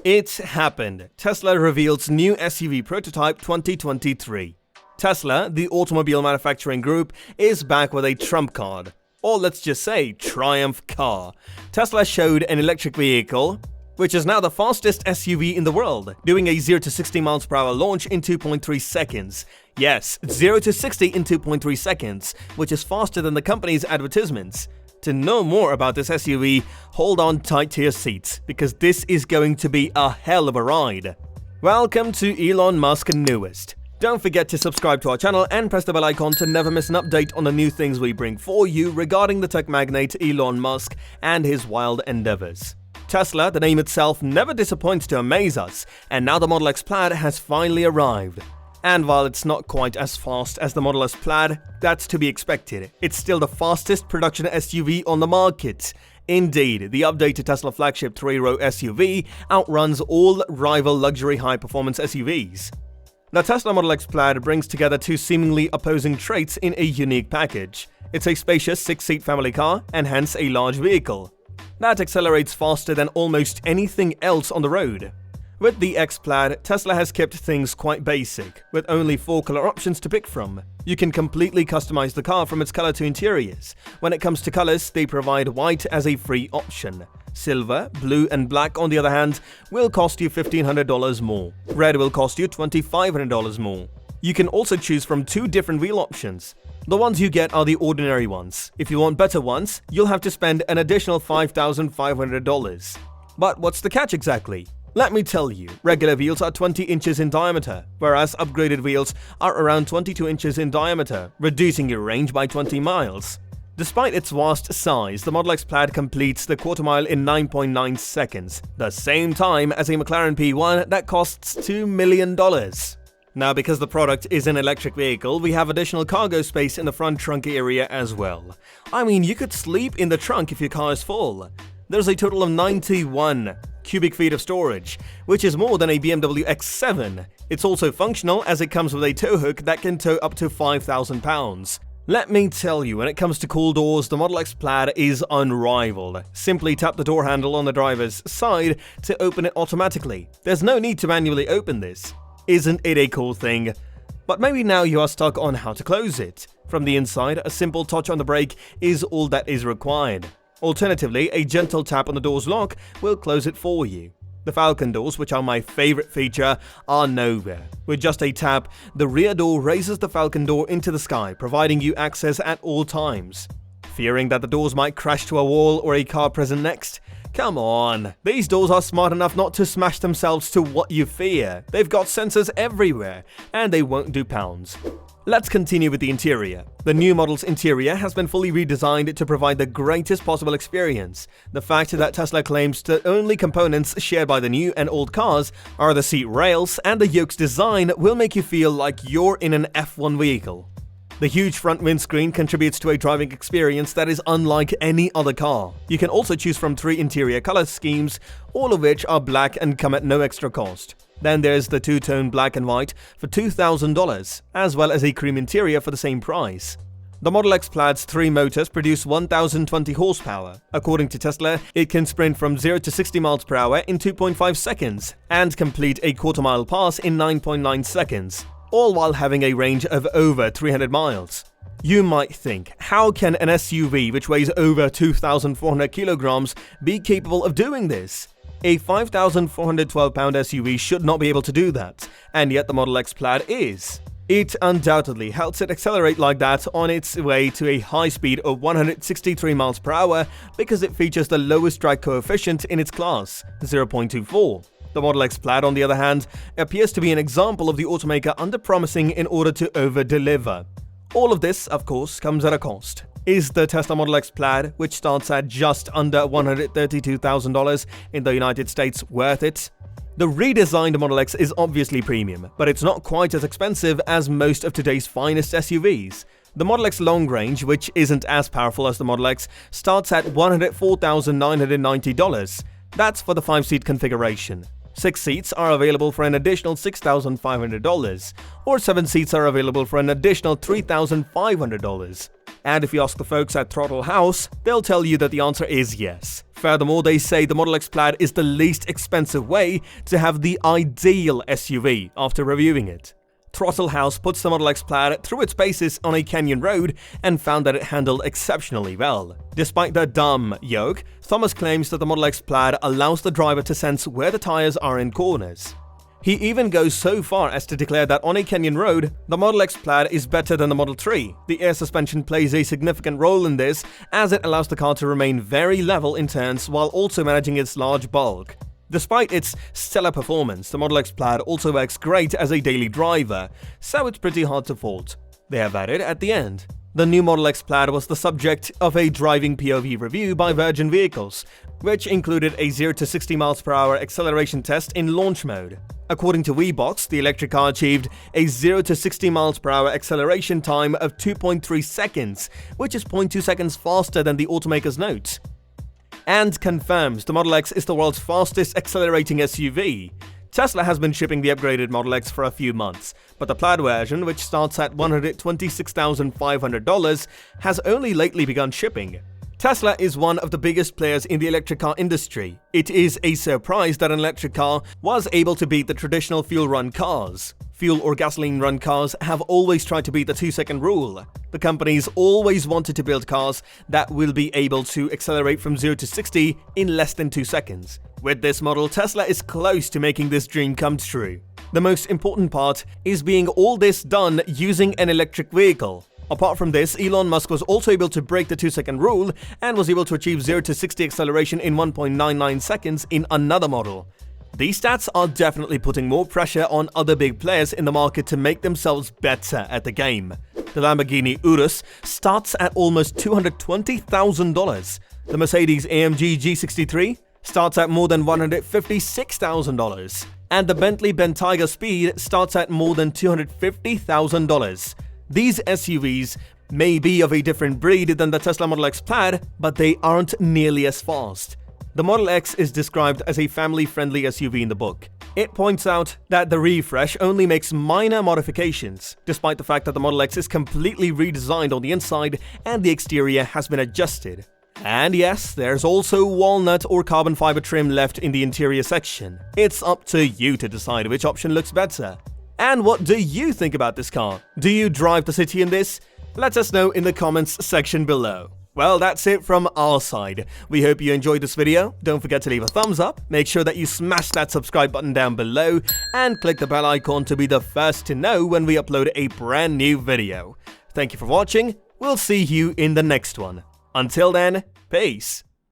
It happened. Tesla reveals new SUV prototype 2023. Tesla, the automobile manufacturing group, is back with a trump card. Or let's just say, triumph car. Tesla showed an electric vehicle, which is now the fastest SUV in the world, doing a 0 to 60 miles per hour launch in 2.3 seconds. Yes, 0 to 60 in 2.3 seconds, which is faster than the company's advertisements. To know more about this SUV, hold on tight to your seats, because this is going to be a hell of a ride. Welcome to Elon Musk Newest. Don't forget to subscribe to our channel and press the bell icon to never miss an update on the new things we bring for you regarding the tech magnate Elon Musk and his wild endeavors. Tesla, the name itself, never disappoints to amaze us, and now the Model X Plaid has finally arrived. And while it's not quite as fast as the Model S Plaid, that's to be expected. It's still the fastest production SUV on the market. Indeed, the updated Tesla flagship 3-row SUV outruns all rival luxury high-performance SUVs. The Tesla Model X Plaid brings together two seemingly opposing traits in a unique package. It's a spacious 6-seat family car and hence a large vehicle that accelerates faster than almost anything else on the road. With the X Plaid, Tesla has kept things quite basic, with only 4 color options to pick from. You can completely customize the car from its color to interiors. When it comes to colors, they provide white as a free option. Silver, blue and black, on the other hand, will cost you $1,500 more. Red will cost you $2,500 more. You can also choose from 2 different wheel options. The ones you get are the ordinary ones. If you want better ones, you'll have to spend an additional $5,500. But what's the catch exactly? Let me tell you, regular wheels are 20 inches in diameter, whereas upgraded wheels are around 22 inches in diameter, reducing your range by 20 miles. Despite its vast size, the Model X Plaid completes the quarter mile in 9.9 seconds, the same time as a McLaren P1 that costs $2 million. Now, because the product is an electric vehicle, we have additional cargo space in the front trunk area as well. I mean, you could sleep in the trunk if your car is full. There's a total of 91 cubic feet of storage, which is more than a BMW X7. It's also functional as it comes with a tow hook that can tow up to 5,000 pounds. Let me tell you, when it comes to cool doors, the Model X Plaid is unrivaled. Simply tap the door handle on the driver's side to open it automatically. There's no need to manually open this. Isn't it a cool thing? But maybe now you are stuck on how to close it. From the inside, a simple touch on the brake is all that is required. Alternatively, a gentle tap on the door's lock will close it for you. The Falcon doors, which are my favorite feature, are nowhere. With just a tap, the rear door raises the Falcon door into the sky, providing you access at all times. Fearing that the doors might crash to a wall or a car present next? Come on, these doors are smart enough not to smash themselves to what you fear. They've got sensors everywhere, and they won't do pounds. Let's continue with the interior. The new model's interior has been fully redesigned to provide the greatest possible experience. The fact that Tesla claims the only components shared by the new and old cars are the seat rails and the yoke's design will make you feel like you're in an F1 vehicle. The huge front windscreen contributes to a driving experience that is unlike any other car. You can also choose from 3 interior color schemes, all of which are black and come at no extra cost. Then there's the 2-tone black and white for $2,000, as well as a cream interior for the same price. The Model X Plaid's 3 motors produce 1,020 horsepower. According to Tesla, it can sprint from 0 to 60 miles per hour in 2.5 seconds and complete a quarter-mile pass in 9.9 seconds, all while having a range of over 300 miles. You might think, how can an SUV which weighs over 2,400 kilograms be capable of doing this? A 5,412-pound SUV should not be able to do that, and yet the Model X Plaid is. It undoubtedly helps it accelerate like that on its way to a high speed of 163 miles per hour because it features the lowest drag coefficient in its class, 0.24. The Model X Plaid, on the other hand, appears to be an example of the automaker under-promising in order to over-deliver. All of this, of course, comes at a cost. Is the Tesla Model X Plaid, which starts at just under $132,000 in the United States, worth it? The redesigned Model X is obviously premium, but it's not quite as expensive as most of today's finest SUVs. The Model X Long Range, which isn't as powerful as the Model X, starts at $104,990. That's for the 5-seat configuration. 6 seats are available for an additional $6,500, or 7 seats are available for an additional $3,500. And if you ask the folks at Throttle House, they'll tell you that the answer is yes. Furthermore, they say the Model X Plaid is the least expensive way to have the ideal SUV after reviewing it. Throttle House puts the Model X Plaid through its paces on a canyon road and found that it handled exceptionally well. Despite the dumb yoke, Thomas claims that the Model X Plaid allows the driver to sense where the tires are in corners. He even goes so far as to declare that on a canyon road, the Model X Plaid is better than the Model 3. The air suspension plays a significant role in this, as it allows the car to remain very level in turns while also managing its large bulk. Despite its stellar performance, the Model X Plaid also works great as a daily driver, so it's pretty hard to fault. They have added at the end. The new Model X Plaid was the subject of a driving POV review by Virgin Vehicles, which included a 0 to 60 mph acceleration test in launch mode. According to WeBox, the electric car achieved a 0 to 60 mph acceleration time of 2.3 seconds, which is 0.2 seconds faster than the automaker's notes. And confirms the Model X is the world's fastest accelerating SUV. Tesla has been shipping the upgraded Model X for a few months, but the Plaid version, which starts at $126,500, has only lately begun shipping. Tesla is one of the biggest players in the electric car industry. It is a surprise that an electric car was able to beat the traditional fuel-run cars. Fuel or gasoline-run cars have always tried to beat the 2-second rule. The companies always wanted to build cars that will be able to accelerate from 0 to 60 in less than 2 seconds. With this model, Tesla is close to making this dream come true. The most important part is being all this done using an electric vehicle. Apart from this, Elon Musk was also able to break the 2-second rule and was able to achieve 0 to 60 acceleration in 1.99 seconds in another model. These stats are definitely putting more pressure on other big players in the market to make themselves better at the game. The Lamborghini Urus starts at almost $220,000. The Mercedes AMG G63 starts at more than $156,000. And the Bentley Bentayga Speed starts at more than $250,000. These SUVs may be of a different breed than the Tesla Model X Plaid, but they aren't nearly as fast. The Model X is described as a family-friendly SUV in the book. It points out that the refresh only makes minor modifications, despite the fact that the Model X is completely redesigned on the inside and the exterior has been adjusted. And yes, there's also walnut or carbon fiber trim left in the interior section. It's up to you to decide which option looks better. And what do you think about this car? Do you drive the city in this? Let us know in the comments section below. Well, that's it from our side. We hope you enjoyed this video. Don't forget to leave a thumbs up, make sure that you smash that subscribe button down below, and click the bell icon to be the first to know when we upload a brand new video. Thank you for watching. We'll see you in the next one. Until then, peace.